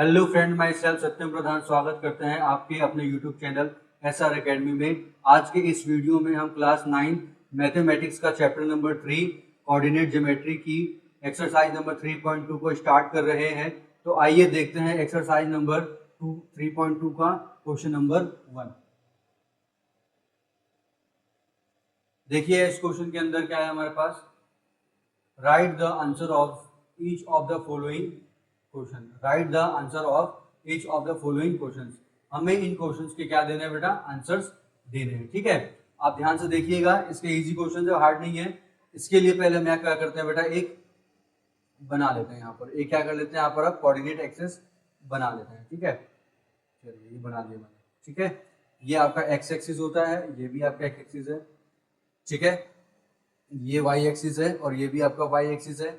Hello friend, my self सत्यम प्रधान स्वागत करते हैं आपके अपने यूट्यूब चैनल SR अकेडमी में। आज के इस वीडियो में हम क्लास 9 मैथमेटिक्स का चैप्टर नंबर 3 कोऑर्डिनेट ज्योमेट्री की एक्सरसाइज नंबर 3.2 को स्टार्ट कर रहे हैं। तो आइए देखते हैं एक्सरसाइज नंबर 3.2 का क्वेश्चन नंबर 1। देखिए इस क्वेश्चन के अंदर क्या है हमारे पास, write the answer of each of the following question. Write the answer of each of the following questions. हमें इन क्वेश्चंस के क्या देने हैं बेटा, आंसर्स देने हैं। ठीक है, आप ध्यान से देखिएगा, इसके इजी क्वेश्चन है, हार्ड नहीं है। इसके लिए पहले हम क्या करते हैं बेटा, एक बना लेते हैं यहाँ पर, एक क्या कर लेते हैं यहाँ पर, आप कोऑर्डिनेट एक्सेस बना लेते हैं। ठीक है, चलिए ये बना लिया मैंने। ठीक है, ये आपका एक्स एक्सिस होता है, ये भी आपका एक्स एक्सिस है। ठीक है, ये वाई एक्सिस है और ये भी आपका वाई एक्सिस है।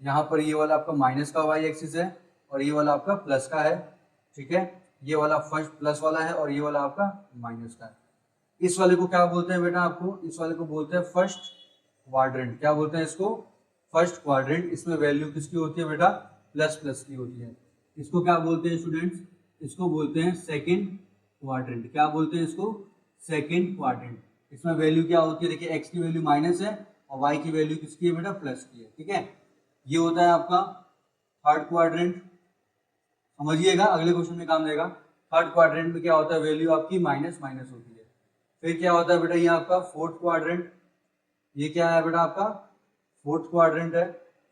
यहाँ पर ये वाला आपका माइनस का वाई एक्सिस है और ये वाला आपका प्लस का है। ठीक है, ये वाला फर्स्ट प्लस वाला है और ये वाला आपका माइनस का है। इस वाले को क्या बोलते हैं बेटा, आपको इस वाले को बोलते हैं फर्स्ट क्वाड्रेंट। क्या बोलते हैं इसको, फर्स्ट क्वाड्रेंट। इसमें वैल्यू किसकी होती है बेटा, प्लस प्लस की होती है। इसको क्या बोलते हैं स्टूडेंट्स, इसको बोलते हैं सेकेंड क्वाड्रेंट। क्या बोलते हैं इसको, सेकेंड क्वाड्रेंट। इसमें वैल्यू क्या होती है, देखिए एक्स की वैल्यू माइनस है और वाई की वैल्यू किसकी है बेटा, प्लस की है। ठीक है, ये होता है आपका थर्ड क्वाड्रेंट। समझिएगा, अगले क्वेश्चन में काम देगा। थर्ड क्वाड्रेंट में क्या होता है, वैल्यू आपकी माइनस माइनस होती है। फिर क्या होता है बेटा, ये आपका फोर्थ क्वाड्रेंट। ये क्या है बेटा, आपका फोर्थ क्वाड्रेंट है।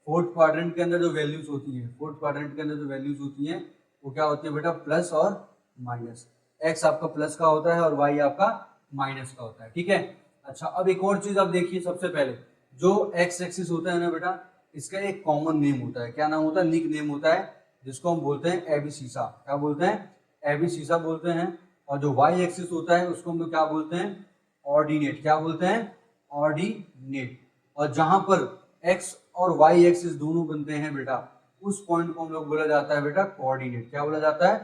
फोर्थ क्वाड्रेंट के अंदर जो वैल्यूज होती है, फोर्थ क्वाड्रेंट के अंदर जो वैल्यूज होती है वो क्या होती है बेटा, प्लस और माइनस। एक्स आपका प्लस का होता है और वाई आपका माइनस का होता है। ठीक है, अच्छा अब एक और चीज आप देखिए, सबसे पहले जो एक्स एक्सिस होता है ना बेटा, इसका एक कॉमन नेम होता है। क्या नाम होता है, निक नेम होता है, जिसको हम बोलते हैं एबीसीसा। क्या बोलते हैं, एबीसीसा बोलते हैं। और जो वाई एक्सिस होता है उसको हम लोग क्या बोलते हैं, ऑर्डिनेट। क्या बोलते हैं, ऑर्डिनेट। और जहां पर एक्स और वाई एक्सिस दोनों बनते हैं बेटा, उस पॉइंट को हम लोग बोला जाता है बेटा कोऑर्डिनेट। क्या बोला जाता है,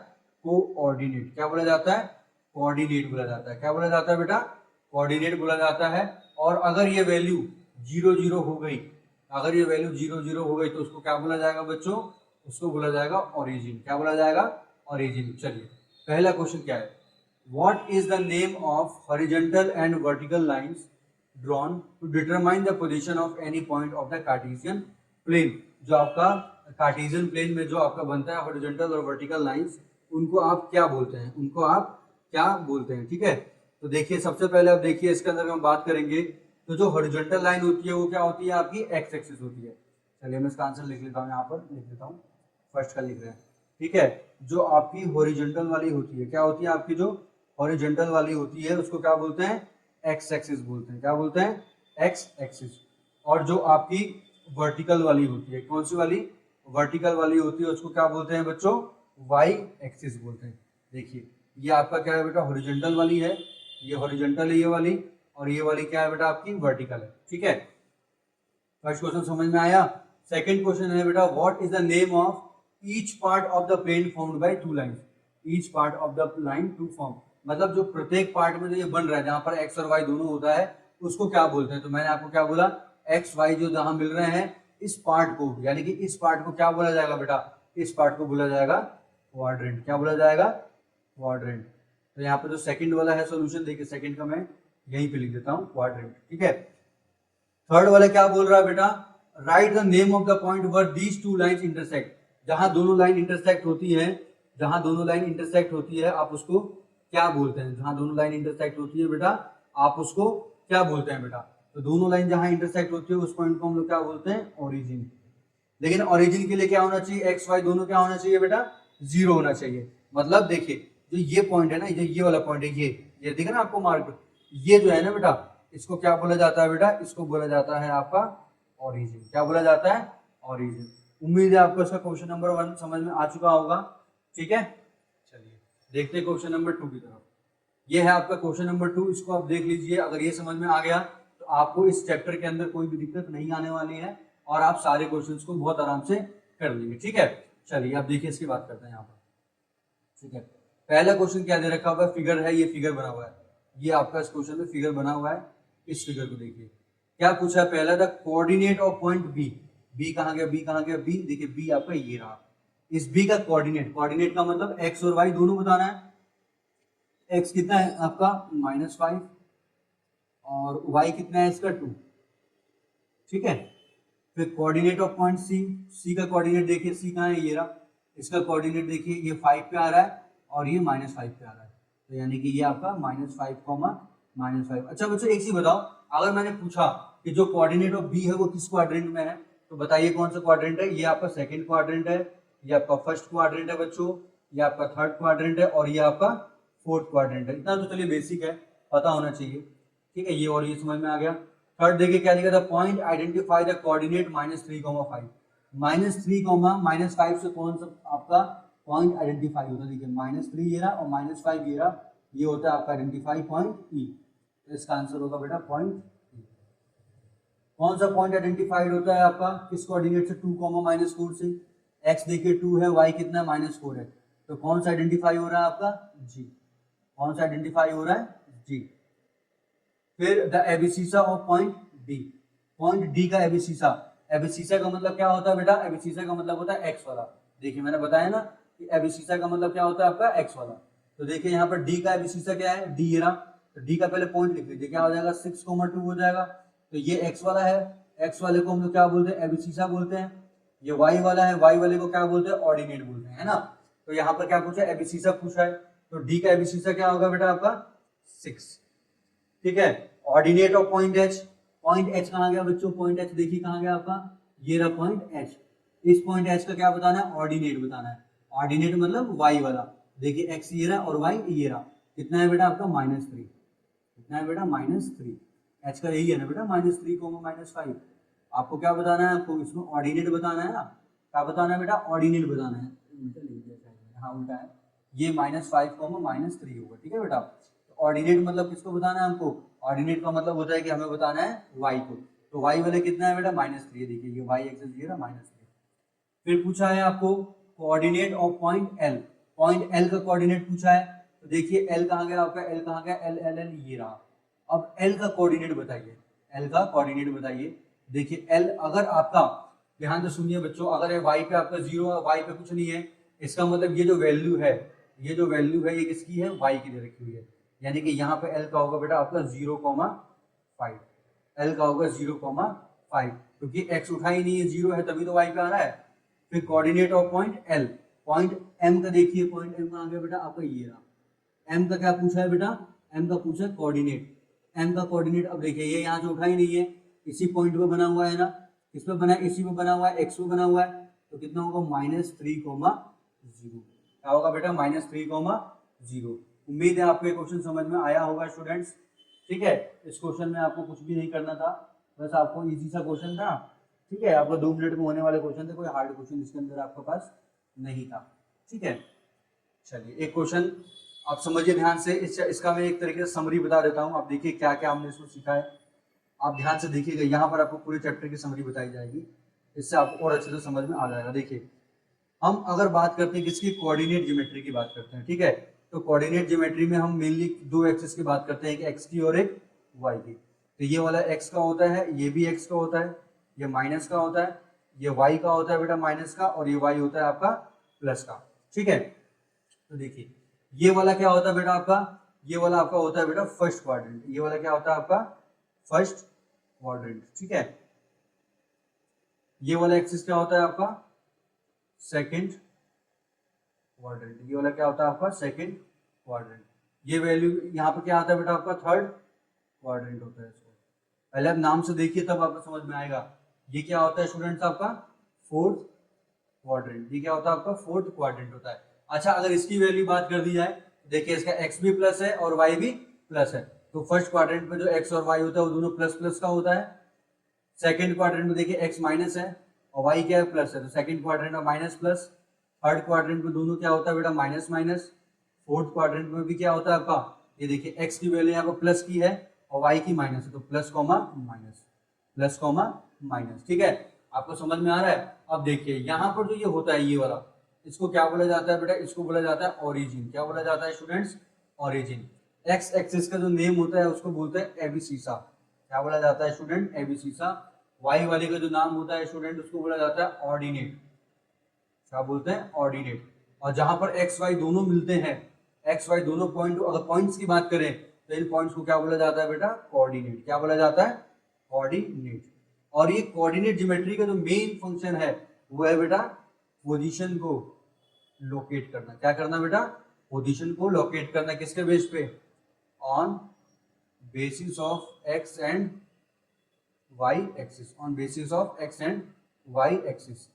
कोऑर्डिनेट। क्या बोला जाता है, कोऑर्डिनेट बोला जाता है। क्या बोला जाता है बेटा, कोऑर्डिनेट बोला जाता है। और अगर ये वैल्यू 0 0 हो गई, अगर ये वैल्यू 0 0 हो गई तो उसको क्या बोला जाएगा बच्चों, उसको बोला जाएगा ओरिजिन। क्या बोला जाएगा, ओरिजिन। चलिए पहला क्वेश्चन क्या है, what is the name of horizontal and vertical lines drawn to determine the position of any point of the Cartesian plane. जो आपका कार्टेशियन प्लेन में जो आपका बनता है हॉरिजॉन्टल और वर्टिकल लाइंस, उनको आप क्या बोलते हैं, उनको आप क्या बोलते हैं। ठीक है, तो देखिए सबसे पहले आप देखिए इसके अंदर हम बात करेंगे तो जो हॉरिजॉन्टल लाइन होती है वो क्या होती है, आपकी एक्स एक्सिस होती है। चलिए मैं इसका आंसर लिख लेता हूँ, यहाँ पर लिख लेता हूँ, फर्स्ट का लिख रहे हैं। ठीक है, जो आपकी हॉरिजॉन्टल वाली होती है, क्या होती है आपकी जो हॉरिजॉन्टल वाली होती है उसको क्या बोलते हैं, एक्स एक्सिस बोलते हैं। क्या बोलते हैं, एक्स एक्सिस। और जो आपकी वर्टिकल वाली होती है, कौन सी वाली, वर्टिकल वाली होती है, उसको क्या बोलते हैं बच्चों, वाई एक्सिस बोलते हैं। देखिए ये आपका क्या है बेटा, हॉरिजॉन्टल वाली है, ये हॉरिजॉन्टल है ये वाली, और ये वाली क्या है बेटा आपकी वर्टिकल है। ठीक है, फर्स्ट क्वेश्चन समझ में आया। सेकंड क्वेश्चन है बेटा, what is the name of each part of the plane formed by two lines. Each part of the line to form, मतलब जो प्रत्येक पार्ट में जो ये बन रहा है, जहां पर एक्स और वाई दोनों होता है, उसको क्या बोलते हैं। तो मैंने आपको क्या बोला, एक्स वाई जो जहां मिल रहे हैं, इस पार्ट को, यानी कि इस पार्ट को क्या बोला जाएगा बेटा, इस पार्ट को बोला जाएगा क्वाड्रेंट। क्या बोला जाएगा, क्वाड्रेंट। तो यहाँ पे जो सेकंड वाला है सोल्यूशन, देखिए सेकंड का मैं यहीं पे लिख देता हूँ, क्वाड्रेंट। ठीक है, थर्ड वाला क्या बोल रहा है बेटा, right the name of the point were these two lines intersect. जहां दोनों लाइन इंटरसेक्ट होती है, जहां दोनों लाइन इंटरसेक्ट होती है, आप उसको क्या बोलते हैं। जहां दोनों लाइन इंटरसेक्ट होती है बेटा, आप उसको क्या बोलते हैं बेटा, तो दोनों लाइन जहां इंटरसेक्ट होती है उस पॉइंट को हम लोग क्या बोलते हैं, ओरिजिन। लेकिन ओरिजिन के लिए क्या होना चाहिए, एक्स वाई दोनों क्या होना चाहिए बेटा, 0 होना चाहिए। मतलब देखिए जो ये पॉइंट है ना, ये वाला पॉइंट है, ये दिखा ना आपको मार्क, ये जो है ना बेटा, इसको क्या बोला जाता है बेटा, इसको बोला जाता है आपका ओरिजिन। क्या बोला जाता है, ओरिजिन। उम्मीद है आपको इसका क्वेश्चन नंबर 1 समझ में आ चुका होगा। ठीक है, चलिए देखते हैं क्वेश्चन नंबर 2 की तरफ। ये है आपका क्वेश्चन नंबर 2, इसको आप देख लीजिए। अगर ये समझ में आ गया तो आपको इस चैप्टर के अंदर कोई भी दिक्कत नहीं आने वाली है और आप सारे क्वेश्चंस को बहुत आराम से कर लेंगे। ठीक है, चलिए आप देखिए इसकी बात करते हैं यहाँ पर। ठीक है, पहला क्वेश्चन क्या दे रखा हुआ है, फिगर है, ये फिगर बना हुआ है, ये आपका इस क्वेश्चन में फिगर बना हुआ है। इस फिगर को देखिए क्या पूछा है, पहला था coordinate of point B. B कहाँ गया, बी कहाँ गया, बी देखिए, बी आपका ये रहा। इस बी का कोऑर्डिनेट, कोऑर्डिनेट का मतलब एक्स और वाई दोनों बताना है। एक्स कितना है आपका -5 और वाई कितना है इसका 2, ठीक है। फिर कोऑर्डिनेट ऑफ पॉइंट सी, सी का कोऑर्डिनेट देखिए, सी कहाँ है, ये रहा। इसका कोऑर्डिनेट देखिए, ये 5 पे आ रहा है और ये -5 पे आ रहा है, तो यानी कि ये आपका -5, -5। अच्छा बच्चों एक चीज बताओ, अगर मैंने पूछा कि जो कोऑर्डिनेट ऑफ बी है वो किस क्वाड्रेंट में है, तो बताइए कौन सा क्वाड्रेंट है। ये आपका सेकंड क्वाड्रेंट है, ये आपका फर्स्ट क्वाड्रेंट है बच्चों, ये आपका थर्ड क्वाड्रेंट है और ये आपका फोर्थ क्वाड्रेंट है। इतना तो चलिए बेसिक है, पता होना चाहिए, ठीक है। ये और ये समझ में आ गया। थर्ड देखिए क्या लिखा था, पॉइंट आइडेंटिफाई द कोऑर्डिनेट -3, -3, -5 से कौन सा आपका पॉइंट आइडेंटिफाई होता है। देखिए -3 ये रहा और -5 ये रहा, ये होता है आपका आइडेंटिफाई पॉइंट ई। तो इसका आंसर होगा बेटा पॉइंट ई। कौन सा पॉइंट आइडेंटिफाइड होता है आपका किस कोऑर्डिनेट से, 2, -4 से। एक्स देखिए 2 है, वाई कितना है -4 है, तो कौन सा आइडेंटिफाई हो रहा है आपका जी। कौन सा आइडेंटिफाई हो रहा है जी। फिर the abscissa of point D, point D का एबिसिसा, एबिसिसा का मतलब क्या होता है बेटा, एबिसिसा का मतलब होता है एक्स वाला। देखिए मैंने बताया ना कि एबिसिसा का मतलब क्या होता है आपका एक्स वाला। तो देखिए यहाँ पर डी का एबिसिसा क्या है, डी ये रहा, तो डी का पहले पॉइंट लिख लीजिए, क्या हो जाएगा 6,2 हो जाएगा। तो ये एक्स वाला है, एक्स वाले को हम लोग क्या बोलते हैं, एबिसिसा बोलते हैं। ये वाई वाला है, वाई वाले को क्या बोलते हैं, ऑर्डिनेट बोलते हैं, है ना। तो यहाँ पर क्या पूछा, एबिसिसा पूछा है, तो डी का एबिसिसा क्या होगा बेटा आपका 6, ठीक है। Ordinate of point H, point H कहाँ गया बच्चों, पॉइंट एच देखिए कहाँ गया आपका, ये रहा पॉइंट एच। इस पॉइंट एच का क्या बताना है, ऑर्डिनेट बताना है। ऑर्डिनेट मतलब वाई वाला, देखिए एक्स ये रहा और वाई ये रहा, कितना है बेटा आपका -3, कितना है बेटा -3। एच का यही है ना बेटा -3, -5। आपको क्या बताना है, आपको इसमें ऑर्डिनेट बताना है ना, क्या बताना है बेटा, ऑर्डिनेट बताना है। हाँ उल्टा है, ये -5, -3 होगा, ठीक है बेटा। ऑर्डिनेट मतलब किसको बताना है हमको, ऑर्डिनेट का मतलब होता है कि हमें बताना है y को। तो y वाले कितना है बेटा -3, देखिए ये y एक्सिस ये रहा -3। फिर पूछा है आपको coordinate of point l, point l का कोऑर्डिनेट पूछा है। तो देखिए l कहाँ गया आपका, l कहाँ गया, l l l ये रहा। अब l का कोऑर्डिनेट बताइए, l का कोऑर्डिनेट बताइए। देखिए l अगर आपका, ध्यान से सुनिए बच्चों, अगर y पे आपका 0 है, y पे कुछ नहीं है, इसका मतलब ये जो वैल्यू है, ये जो वैल्यू है ये किसकी है, y की दे रखी हुई है। यानी कि यहाँ पे l का होगा बेटा आपका 0,5, l का होगा 0,5, क्योंकि x उठा ही नहीं है, 0 है तभी तो y पे आ रहा है। फिर coordinate of point l, point m का देखिए, पॉइंट m कहाँ गया बेटा आपका ये रहा। m का क्या पूछा है बेटा, m का पूछा है कोऑर्डिनेट, m का कोऑर्डिनेट। अब देखिए ये यहाँ से उठा ही नहीं है, इसी पॉइंट पे बना हुआ है ना, किस पे बना है, इसी पे बना हुआ है, x पे बना हुआ है, तो कितना होगा -3,0। क्या होगा बेटा -3,0। उम्मीद है आपको ये क्वेश्चन समझ में आया होगा स्टूडेंट्स, ठीक है। इस क्वेश्चन में आपको कुछ भी नहीं करना था, बस आपको इजी सा क्वेश्चन था, ठीक है। आपको 2 मिनट में होने वाले क्वेश्चन थे, कोई हार्ड क्वेश्चन इसके अंदर आपके पास नहीं था, ठीक है। चलिए एक क्वेश्चन आप समझिए ध्यान से, इसका मैं एक तरीके से समरी बता देता हूँ। आप देखिए क्या क्या हमने इसमें सीखा है, आप ध्यान से देखिएगा, यहाँ पर आपको पूरे चैप्टर की समरी बताई जाएगी, इससे आपको और अच्छे से समझ में आ जाएगा। देखिए हम अगर बात करते हैं किसकी, कोऑर्डिनेट ज्योमेट्री की बात करते हैं, ठीक है। तो कोऑर्डिनेट ज्योमेट्री में हम मेनली 2 एक्सिस की बात करते हैं, एक एक्स की और एक वाई की। तो ये वाला एक्स का होता है, ये भी एक्स का होता है, ये माइनस का होता है, ये वाई का होता है बेटा माइनस का, और ये वाई होता है आपका प्लस का, ठीक है। तो देखिए ये वाला क्या होता है बेटा आपका, ये वाला आपका होता है बेटा फर्स्ट क्वाड्रेंट, ये वाला क्या होता है आपका फर्स्ट क्वाड्रेंट, ठीक है। ये वाला एक्सिस क्या होता है आपका सेकंड क्वाड्रेंट, ये वाला क्या होता है आपका सेकंड क्वाड्रेंट। ये वैल्यू यहाँ पे क्या आता है बेटा आपका थर्ड क्वाड्रेंट होता है। इसको पहले आप नाम से देखिए तब आपको समझ में आएगा। ये क्या होता है स्टूडेंट्स आपका फोर्थ क्वाड्रेंट, ये क्या होता है आपका फोर्थ क्वाड्रेंट होता है। अच्छा अगर इसकी वैल्यू बात कर दी जाए, देखिए इसका एक्स भी प्लस है और वाई भी प्लस है, तो फर्स्ट क्वाड्रेंट में जो एक्स और वाई होता है वो दोनों प्लस प्लस का होता है। सेकंड क्वाड्रेंट में देखिए एक्स माइनस है और वाई क्या है प्लस है, तो सेकंड क्वाड्रेंट में माइनस प्लस। थर्ड क्वाड्रेंट में दोनों क्या होता है बेटा माइनस माइनस। फोर्थ क्वाड्रेंट में भी क्या होता है आपका, ये देखिए एक्स की वैल्यू यहाँ पर प्लस की है और वाई की माइनस है, तो plus comma minus, plus comma minus, ठीक है। आपको समझ में आ रहा है। अब देखिए यहाँ पर जो ये होता है ये वाला, इसको क्या बोला जाता है बेटा, इसको बोला जाता है ओरिजिन। क्या बोला जाता है स्टूडेंट्स, ओरिजिन। एक्स एक्सिस का जो नेम होता है उसको बोलते हैं एबिसिसा। क्या बोला जाता है स्टूडेंट, एबिसिसा। वाई वाले का जो नाम होता है स्टूडेंट उसको बोला जाता है ऑर्डिनेट। क्या बोलते हैं, ऑर्डिनेट। और जहां पर एक्स वाई दोनों मिलते हैं, एक्स वाई दोनों पॉइंट, अगर पॉइंट्स की बात करें तो इन पॉइंट्स को क्या बोला जाता है बेटा, कोऑर्डिनेट। क्या बोला जाता है, कोऑर्डिनेट। और ये कोऑर्डिनेट ज्योमेट्री का जो मेन फंक्शन है वो है बेटा पोजीशन को लोकेट करना। क्या करना बेटा, पोजीशन को लोकेट करना। किसके बेस पे, on basis of X and Y axis, on basis of X and Y axis.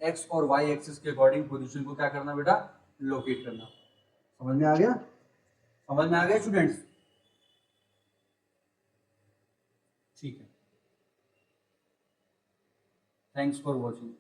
X और वाई एक्सिस के अकॉर्डिंग पोजीशन को क्या करना बेटा, लोकेट करना। समझ में आ गया, समझ में आ गया स्टूडेंट्स, ठीक है। Thanks for watching.